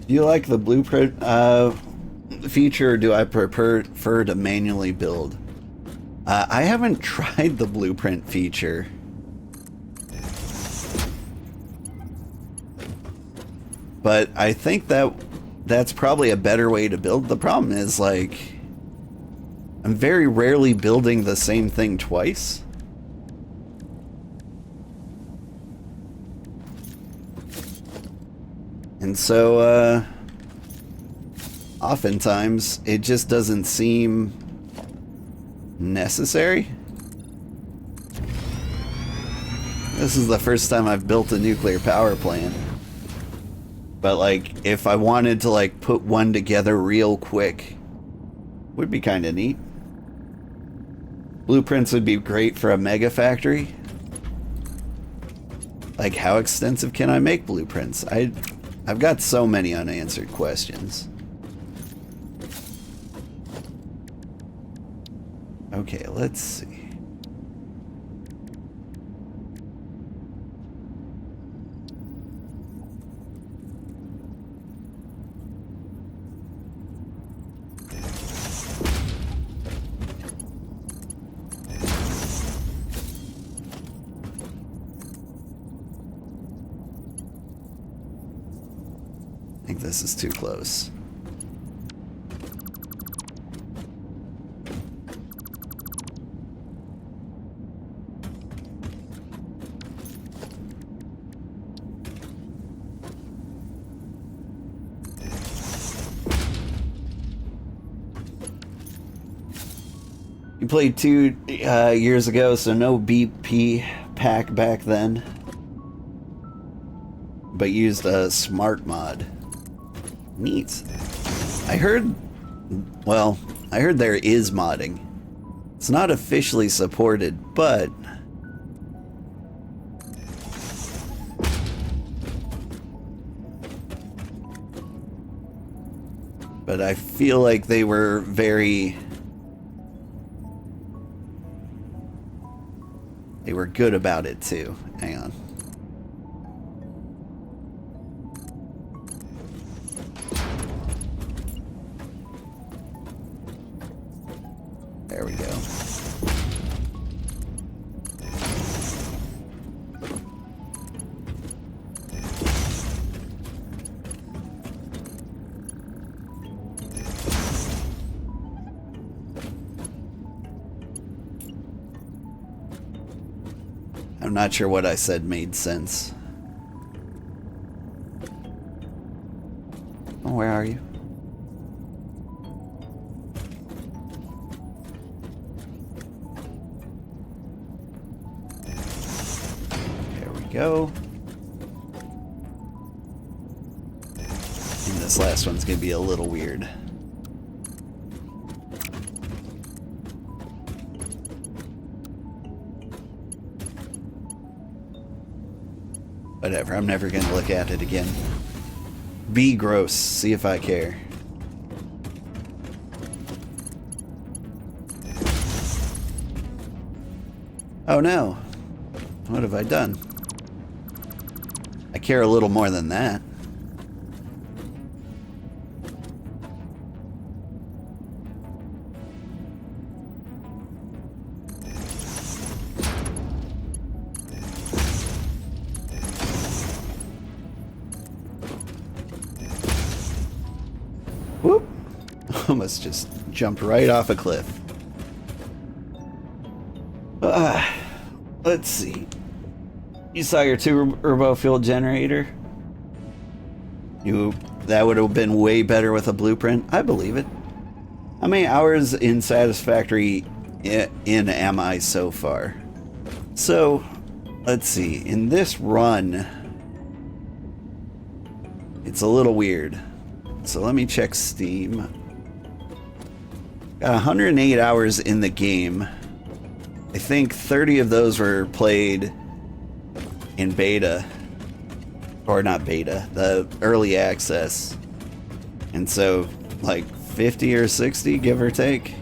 Do you like the blueprint feature, or do I prefer to manually build? I haven't tried the blueprint feature. But I think that's probably a better way to build. The problem is, like, I'm very rarely building the same thing twice. And so, oftentimes, it just doesn't seem necessary. This is the first time I've built a nuclear power plant. But, like, if I wanted to, like, put one together real quick, would be kind of neat. Blueprints would be great for a mega factory. Like, how extensive can I make blueprints? I've got so many unanswered questions. Okay, let's see. I think this is too close. You played 2 years ago, so no BP pack back then. But used a smart mod. Neat. I heard there is modding. It's not officially supported, but I feel like they were good about it too. Hang on. There we go. I'm not sure what I said made sense. Oh, where are you? There we go. And this last one's gonna be a little weird. Whatever, I'm never gonna look at it again. Be gross, see if I care. Oh no. What have I done? I care a little more than that. Whoop! Almost just jumped right off a cliff. Let's see. You saw your turbo fuel generator? That would have been way better with a blueprint. I believe it. How many hours in Satisfactory in am I so far? So, let's see. In this run, it's a little weird. So let me check Steam. Got 108 hours in the game. I think 30 of those were played in beta. Or not beta, the early access. And so, like 50 or 60, give or take.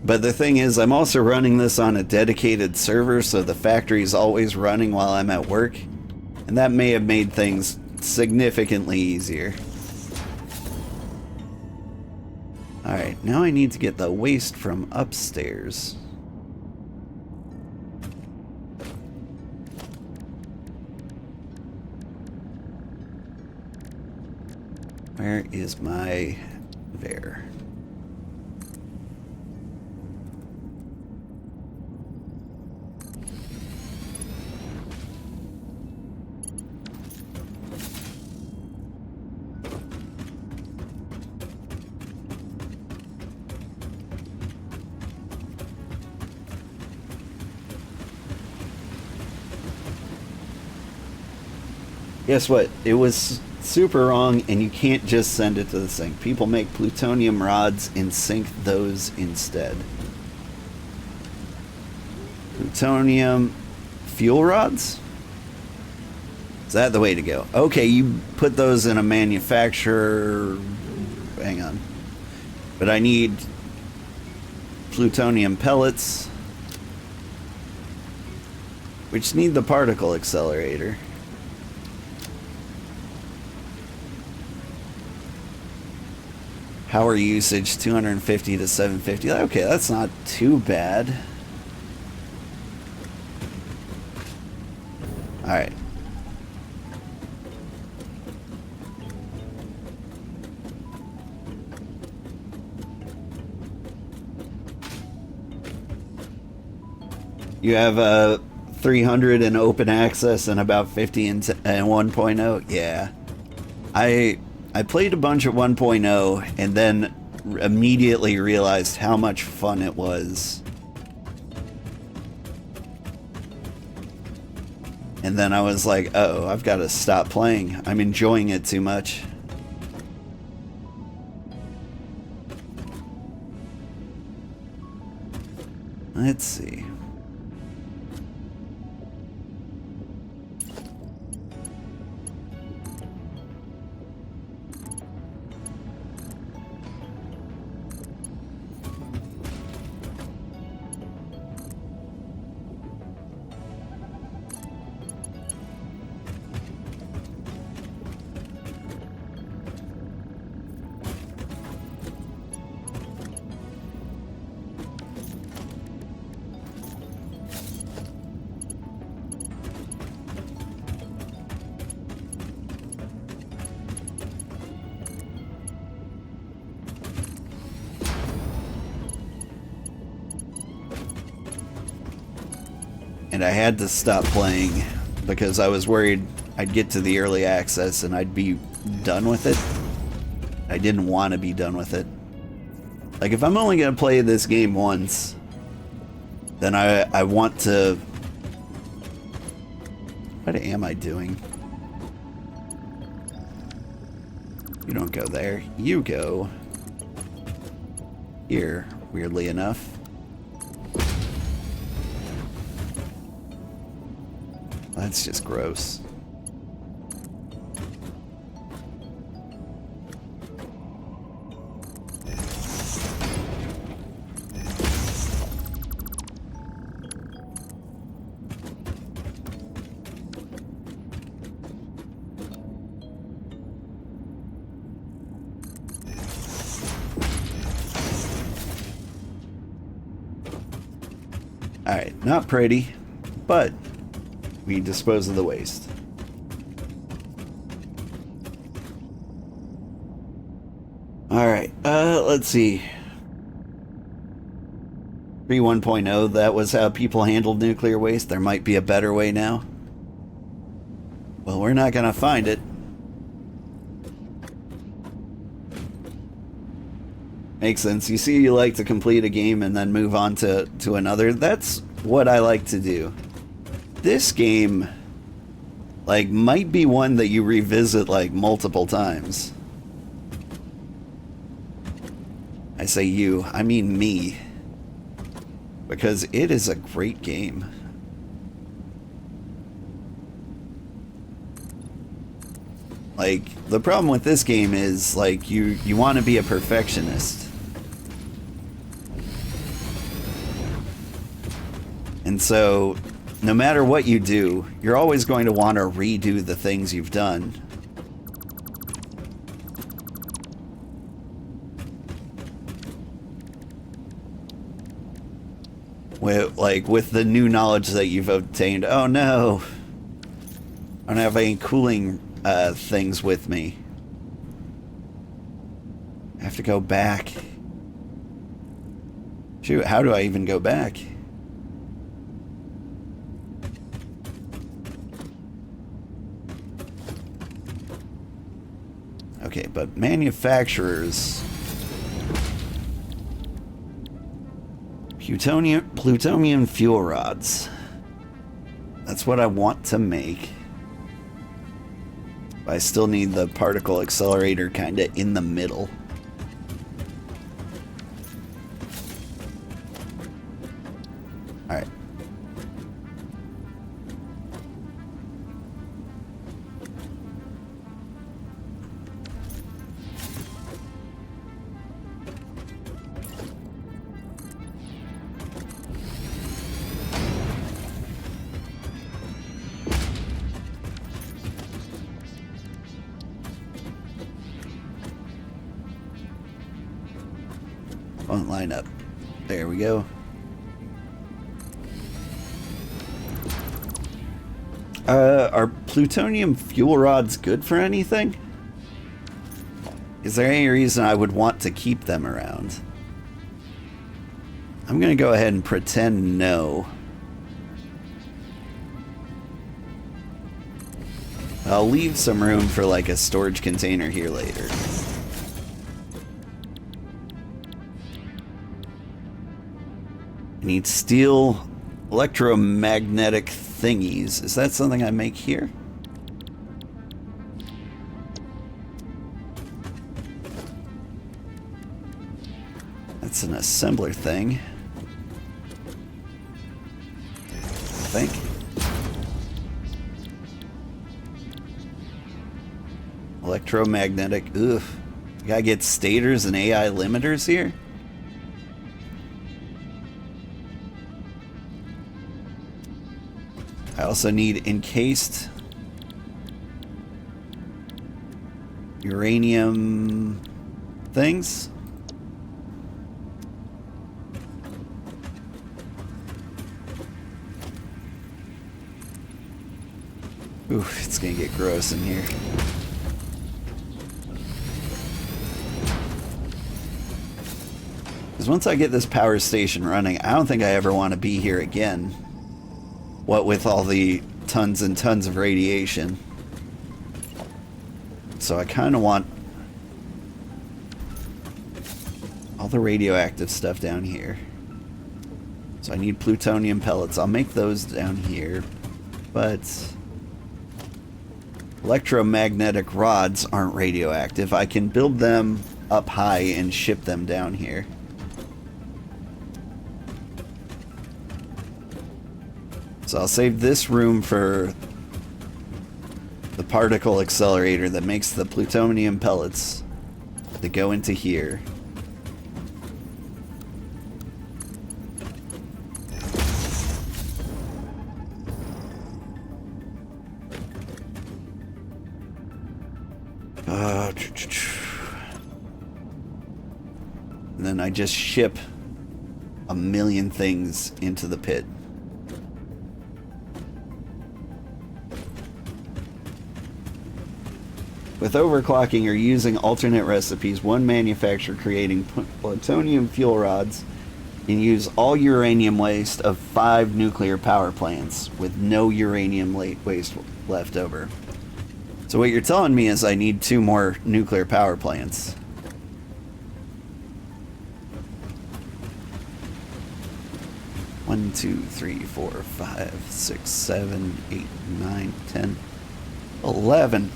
But the thing is, I'm also running this on a dedicated server, so the factory's always running while I'm at work. And that may have made things significantly easier. Alright, now I need to get the waste from upstairs. Where is my... there. Guess what? It was super wrong, and you can't just send it to the sink. People make plutonium rods and sink those instead. Plutonium fuel rods? Is that the way to go? Okay, you put those in a manufacturer... Hang on. But I need plutonium pellets, which need the particle accelerator. Power usage 250 to 750. Okay, that's not too bad. Alright. You have 300 in open access and about 50 in 1.0. Yeah. I played a bunch at 1.0 and then immediately realized how much fun it was. And then I was like, oh, I've got to stop playing. I'm enjoying it too much. Let's see. And I had to stop playing because I was worried I'd get to the early access and I'd be done with it. I didn't want to be done with it. Like, if I'm only going to play this game once, then I want to... What am I doing? You don't go there. You go here, weirdly enough. That's just gross. Alright, not pretty, but we dispose of the waste. Alright, let's see. 3.1.0, that was how people handled nuclear waste. There might be a better way now. Well, we're not gonna find it. Makes sense. You see, you like to complete a game and then move on to another. That's what I like to do. This game, like, might be one that you revisit, like, multiple times. I say you, I mean me. Because it is a great game. Like, the problem with this game is, like, you want to be a perfectionist. And so, no matter what you do, you're always going to want to redo the things you've done. with the new knowledge that you've obtained. Oh no, I don't have any cooling things with me. I have to go back. Shoot, how do I even go back? Okay, but manufacturers... Plutonium fuel rods. That's what I want to make. But I still need the particle accelerator kind of in the middle. Alright. Won't line up. There we go. Are plutonium fuel rods good for anything? Is there any reason I would want to keep them around? I'm gonna go ahead and pretend no. I'll leave some room for like a storage container here later. I need steel electromagnetic thingies. Is that something I make here? That's an assembler thing. I think. Electromagnetic. Ugh. You gotta get stators and AI limiters here? I also need encased uranium things. Ooh, it's gonna get gross in here. Because once I get this power station running, I don't think I ever want to be here again. What with all the tons and tons of radiation. So I kind of want all the radioactive stuff down here. So I need plutonium pellets. I'll make those down here. But electromagnetic rods aren't radioactive. I can build them up high and ship them down here. So I'll save this room for the particle accelerator that makes the plutonium pellets to go into here. And then I just ship a million things into the pit. With overclocking or using alternate recipes, one manufacturer creating plutonium fuel rods can use all uranium waste of 5 nuclear power plants with no uranium waste left over. So what you're telling me is I need 2 more nuclear power plants. One, 2, 3, 4, 5, 6, 7, 8, 9, 10, 11.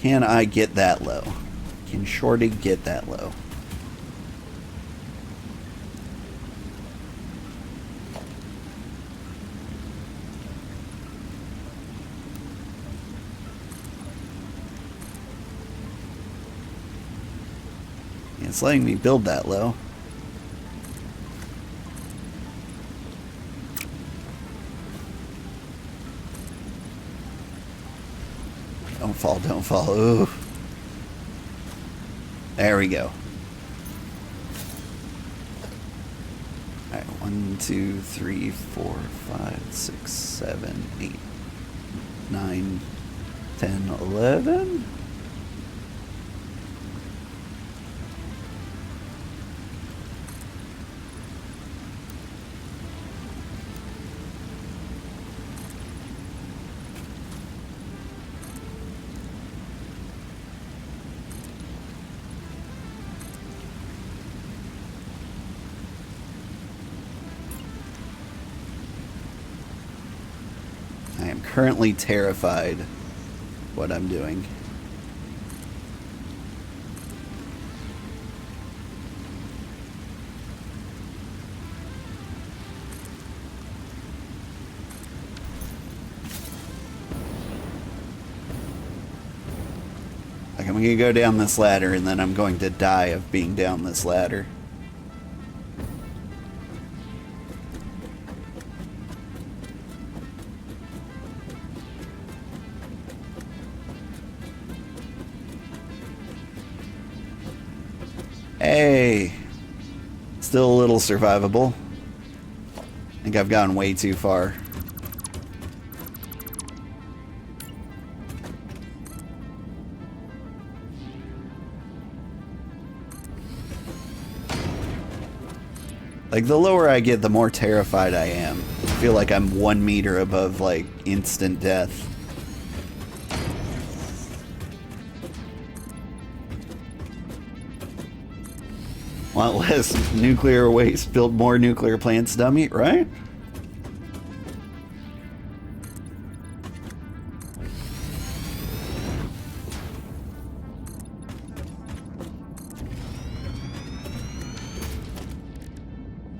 Can I get that low? Can Shorty get that low? It's letting me build that low. Don't fall, don't fall. Ooh. There we go. 1, 2, 3, 4, 5, 6, 7, 8, 9, 10, 11? I am currently terrified what I'm doing. Like, I'm gonna go down this ladder and then I'm going to die of being down this ladder. Hey, still a little survivable. I think I've gone way too far. Like, the lower I get, the more terrified I am. I feel like I'm 1 meter above, like, instant death. Want less nuclear waste, build more nuclear plants, dummy, right?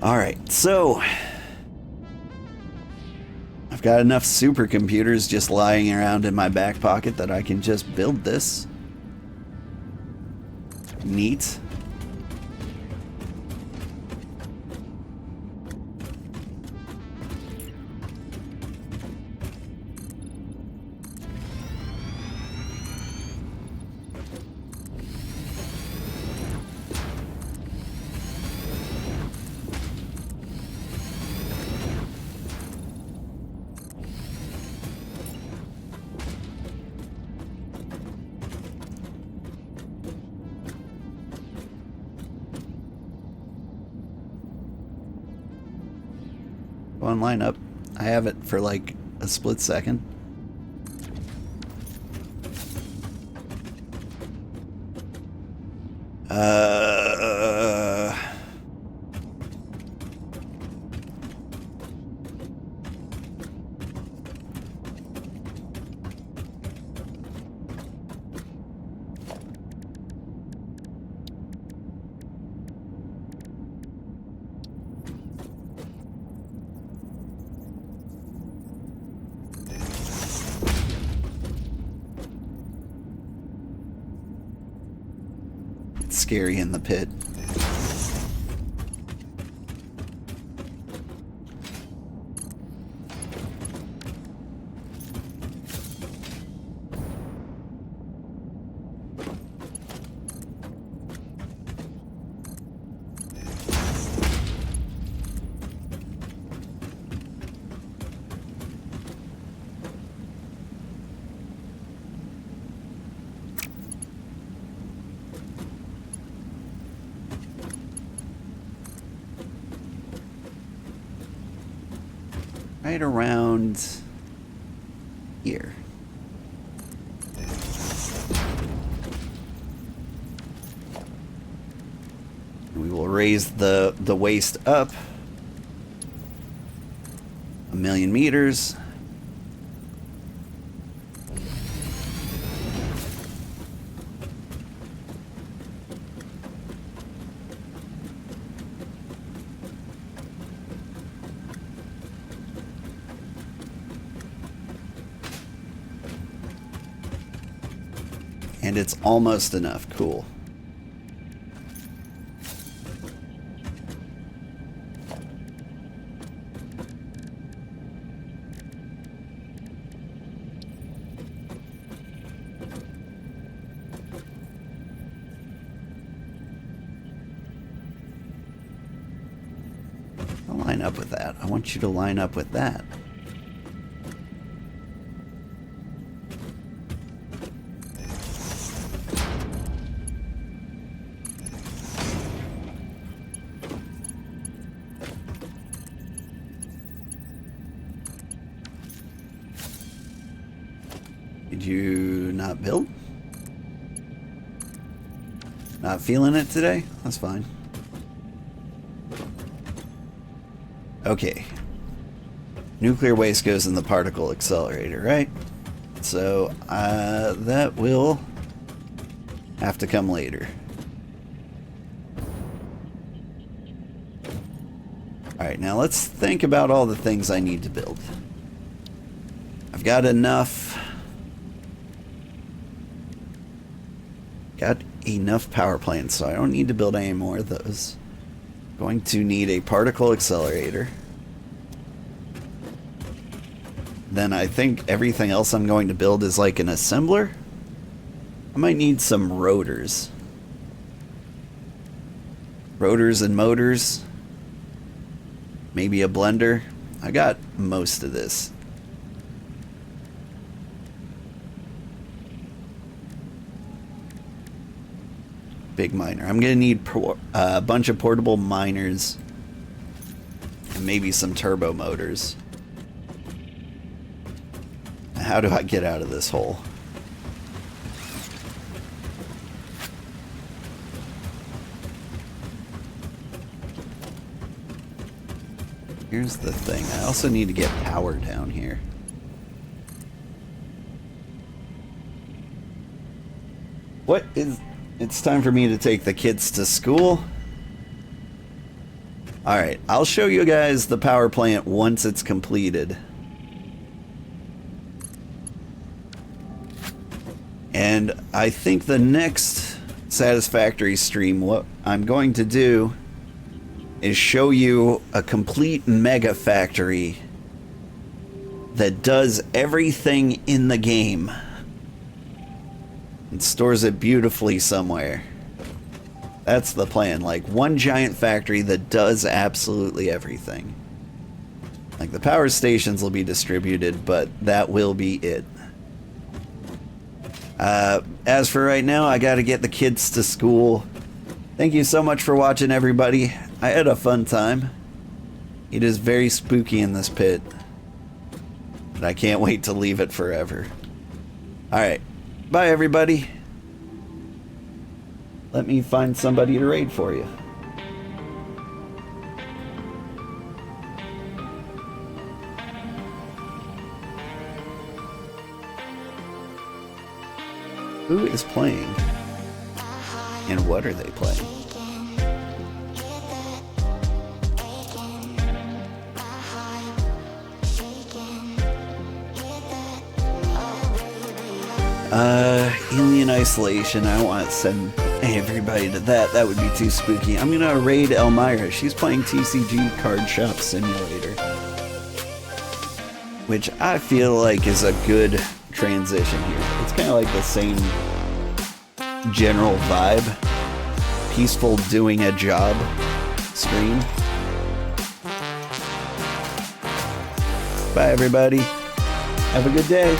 Alright, so I've got enough supercomputers just lying around in my back pocket that I can just build this. Neat. One line up. I have it for like a split second. It's scary in the pit. Right around here. We will raise the waist up 1,000,000 meters. And it's almost enough. Cool. I'll line line up with that. I want you to line up with that. Did you not build? Not feeling it today? That's fine. Okay. Nuclear waste goes in the particle accelerator, right? So, that will have to come later. Alright, now let's think about all the things I need to build. I've got enough... power plants, so I don't need to build any more of those. Going to need a particle accelerator. Then I think everything else I'm going to build is like an assembler. I might need some rotors. Rotors and motors. Maybe a blender. I got most of this. Big miner. I'm gonna need a bunch of portable miners and maybe some turbo motors. How do I get out of this hole? Here's the thing. I also need to get power down here. What is... It's time for me to take the kids to school. Alright, I'll show you guys the power plant once it's completed. And I think the next Satisfactory stream, what I'm going to do is show you a complete mega factory that does everything in the game. And stores it beautifully somewhere. That's the plan. Like one giant factory that does absolutely everything. Like the power stations will be distributed, but that will be it. As for right now, I gotta get the kids to school. Thank you so much for watching, everybody. I had a fun time. It is very spooky in this pit. And I can't wait to leave it forever. Alright. Bye, everybody. Let me find somebody to raid for you. Who is playing? And what are they playing? Alien Isolation. I don't want to send everybody to that. That would be too spooky. I'm gonna raid Elmira. She's playing TCG Card Shop Simulator, which I feel like is a good transition here. It's kind of like the same general vibe. Peaceful doing a job stream. Bye, everybody. Have a good day.